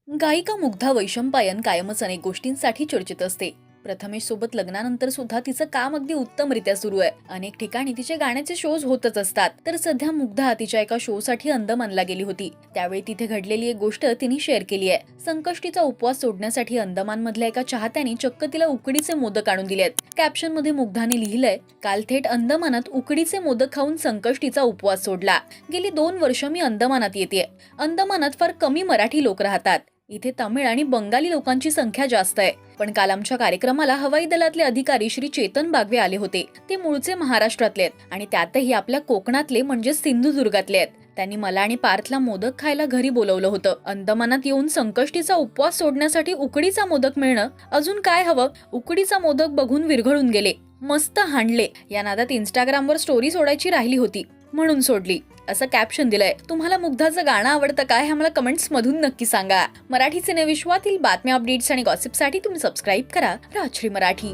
गायिका मुग्धा वैशंपायन कायमच अनेक गोष्टींसाठी चर्चेत असते. प्रथमेश सोबत लग्नानंतर सुद्धा तिचं काम अगदी उत्तमरित्या सुरू आहे. अनेक ठिकाणी तिचे गाण्याचे शोज होतच असतात. तर सध्या मुग्धा तिच्या एका शो साठी अंदमानला गेली होती. त्यावेळी तिथे घडलेली एक गोष्ट तिने शेअर केली आहे. संकष्टीचा उपवास सोडण्यासाठी अंदमान मधल्या एका चाहत्याने चक्क तिला उकडीचे मोदक आणून दिलेत. कॅप्शन मध्ये मुग्धाने लिहिलंय, काल थेट अंदमानात उकडीचे मोदक खाऊन संकष्टीचा उपवास सोडला. गेली 2 वर्ष मी अंदमानात येते. अंदमानात फार कमी मराठी लोक राहतात. इथे तमिळ आणि बंगाली लोकांची संख्या जास्त आहे. पण काल आमच्या कार्यक्रमाला हवाई दलातले अधिकारी श्री चेतन बागवे आले होते. ते मूळचे महाराष्ट्रातले आहेत आणि त्यातही आपल्या कोकणातले म्हणजे सिंधुदुर्गातले आहेत. त्यांनी मला आणि पार्थला मोदक खायला घरी बोलवलं होतं. अंदमानात येऊन संकष्टीचा उपवास सोडण्यासाठी उकडीचा मोदक मिळणं, अजून काय हवं. उकडीचा मोदक बघून विरघळून गेले. मस्त हाणले. या नादात इंस्टाग्रामवर स्टोरी सोडायची राहिली होती म्हणून सोडली, असं कॅप्शन दिलंय. तुम्हाला मुग्धाचं गाणं आवडतं काय हे आम्हाला कमेंट्स मधून नक्की सांगा. मराठी सिनेविश्वातील बातम्या, अपडेट्स आणि गॉसिपसाठी तुम्ही सबस्क्राईब करा राजश्री मराठी.